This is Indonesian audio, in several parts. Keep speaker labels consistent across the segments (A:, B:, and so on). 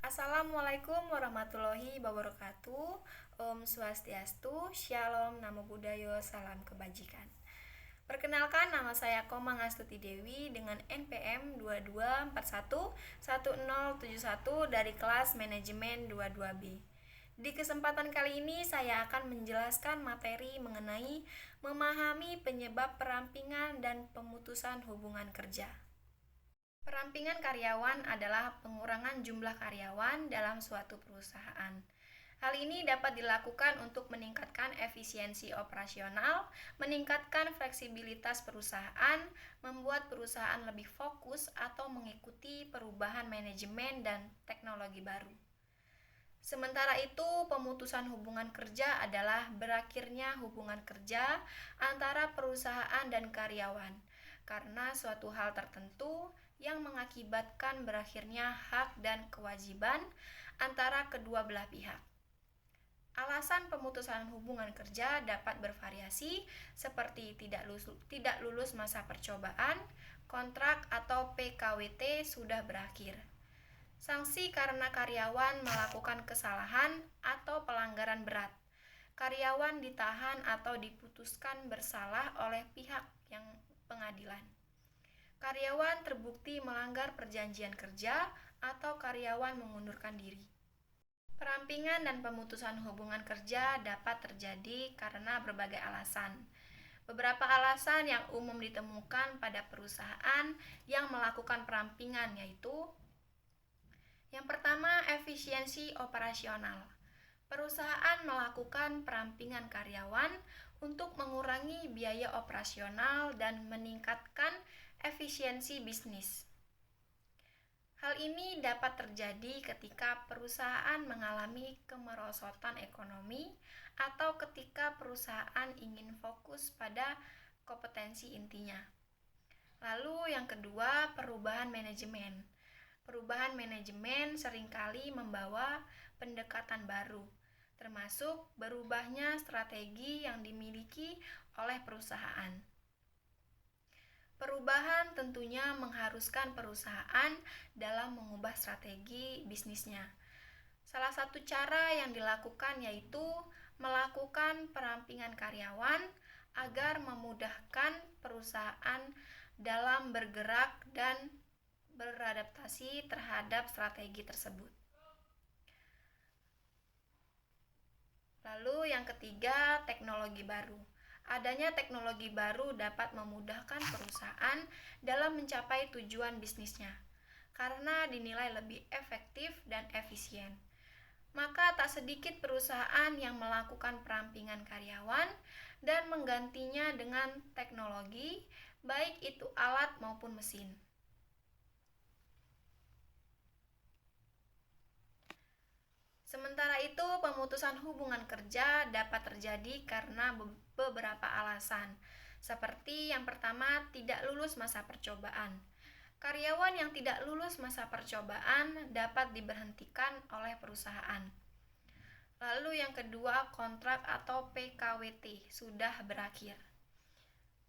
A: Assalamualaikum warahmatullahi wabarakatuh. Om Swastiastu, Shalom, Namo Buddhaya, Salam Kebajikan. Perkenalkan, nama saya Komang Astuti Dewi dengan NPM 22411071 dari kelas Manajemen 22B. Di kesempatan kali ini saya akan menjelaskan materi mengenai memahami penyebab perampingan dan pemutusan hubungan kerja. Perampingan karyawan adalah pengurangan jumlah karyawan dalam suatu perusahaan. Hal ini dapat dilakukan untuk meningkatkan efisiensi operasional, meningkatkan fleksibilitas perusahaan, membuat perusahaan lebih fokus atau mengikuti perubahan manajemen dan teknologi baru. Sementara itu, pemutusan hubungan kerja adalah berakhirnya hubungan kerja antara perusahaan dan karyawan karena suatu hal tertentu yang mengakibatkan berakhirnya hak dan kewajiban antara kedua belah pihak. Alasan pemutusan hubungan kerja dapat bervariasi seperti tidak lulus masa percobaan, kontrak atau PKWT sudah berakhir. Sanksi karena karyawan melakukan kesalahan atau pelanggaran berat. Karyawan ditahan atau diputuskan bersalah oleh pihak yang pengadilan. Karyawan terbukti melanggar perjanjian kerja atau karyawan mengundurkan diri. Perampingan dan pemutusan hubungan kerja dapat terjadi karena berbagai alasan. Beberapa alasan yang umum ditemukan pada perusahaan yang melakukan perampingan yaitu: yang pertama, efisiensi operasional. Perusahaan melakukan perampingan karyawan untuk mengurangi biaya operasional dan meningkatkan efisiensi bisnis. Hal ini dapat terjadi ketika perusahaan mengalami kemerosotan ekonomi atau ketika perusahaan ingin fokus pada kompetensi intinya. Lalu yang kedua, perubahan manajemen. Perubahan manajemen seringkali membawa pendekatan baru, termasuk berubahnya strategi yang dimiliki oleh perusahaan. Perubahan tentunya mengharuskan perusahaan dalam mengubah strategi bisnisnya. Salah satu cara yang dilakukan yaitu melakukan perampingan karyawan agar memudahkan perusahaan dalam bergerak dan beradaptasi terhadap strategi tersebut. Lalu yang ketiga, teknologi baru. Adanya teknologi baru dapat memudahkan perusahaan dalam mencapai tujuan bisnisnya karena dinilai lebih efektif dan efisien. Maka tak sedikit perusahaan yang melakukan perampingan karyawan dan menggantinya dengan teknologi, baik itu alat maupun mesin. Sementara itu, pemutusan hubungan kerja dapat terjadi karena beberapa alasan, seperti yang pertama, tidak lulus masa percobaan. Karyawan yang tidak lulus masa percobaan dapat diberhentikan oleh perusahaan. Lalu yang kedua, kontrak atau PKWT sudah berakhir.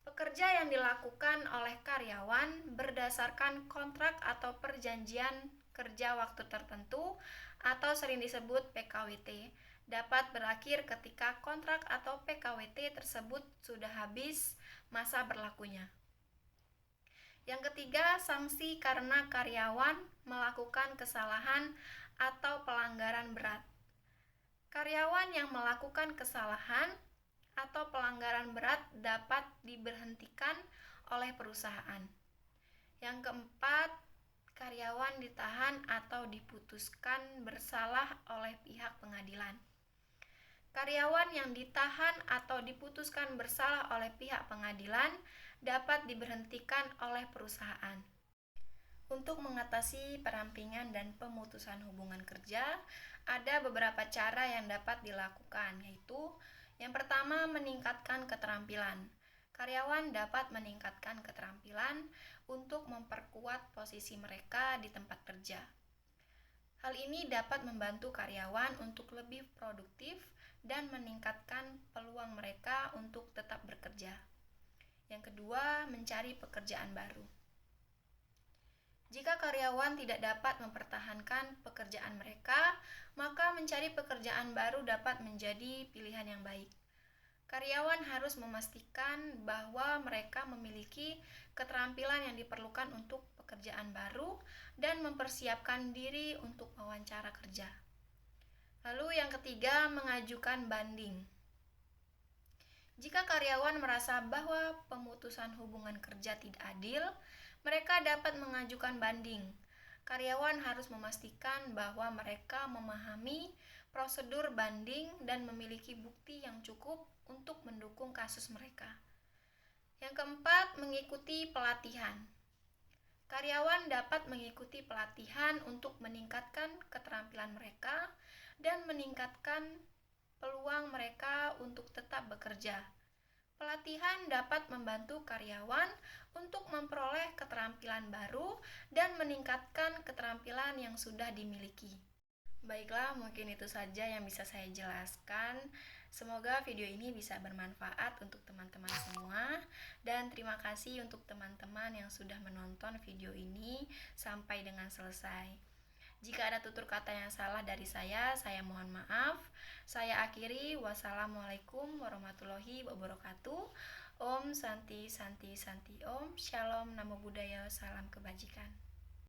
A: Pekerja yang dilakukan oleh karyawan berdasarkan kontrak atau perjanjian kerja waktu tertentu atau sering disebut PKWT dapat berakhir ketika kontrak atau PKWT tersebut sudah habis masa berlakunya. Yang ketiga, sanksi karena karyawan melakukan kesalahan atau pelanggaran berat. Karyawan yang melakukan kesalahan atau pelanggaran berat dapat diberhentikan oleh perusahaan. Yang keempat, karyawan ditahan atau diputuskan bersalah oleh pihak pengadilan. Karyawan yang ditahan atau diputuskan bersalah oleh pihak pengadilan dapat diberhentikan oleh perusahaan. Untuk mengatasi perampingan dan pemutusan hubungan kerja, ada beberapa cara yang dapat dilakukan, yaitu yang pertama, meningkatkan keterampilan. Karyawan dapat meningkatkan keterampilan untuk memperkuat posisi mereka di tempat kerja. Hal ini dapat membantu karyawan untuk lebih produktif dan meningkatkan peluang mereka untuk tetap bekerja. Yang kedua, mencari pekerjaan baru. Jika karyawan tidak dapat mempertahankan pekerjaan mereka, maka mencari pekerjaan baru dapat menjadi pilihan yang baik. Karyawan harus memastikan bahwa mereka memiliki keterampilan yang diperlukan untuk pekerjaan baru dan mempersiapkan diri untuk wawancara kerja. Lalu yang ketiga, mengajukan banding. Jika karyawan merasa bahwa pemutusan hubungan kerja tidak adil, mereka dapat mengajukan banding. Karyawan harus memastikan bahwa mereka memahami prosedur banding dan memiliki bukti yang cukup untuk mendukung kasus mereka. Yang keempat, mengikuti pelatihan. Karyawan dapat mengikuti pelatihan untuk meningkatkan keterampilan mereka dan meningkatkan peluang mereka untuk tetap bekerja. Pelatihan dapat membantu karyawan untuk memperoleh keterampilan baru dan meningkatkan keterampilan yang sudah dimiliki. Baiklah, mungkin itu saja yang bisa saya jelaskan. Semoga video ini bisa bermanfaat untuk teman-teman semua. Dan terima kasih untuk teman-teman yang sudah menonton video ini sampai dengan selesai. Jika ada tutur kata yang salah dari saya mohon maaf. Saya akhiri, wassalamualaikum warahmatullahi wabarakatuh. Om Santi Santi Santi Om. Shalom, Namo Buddhaya, salam kebajikan.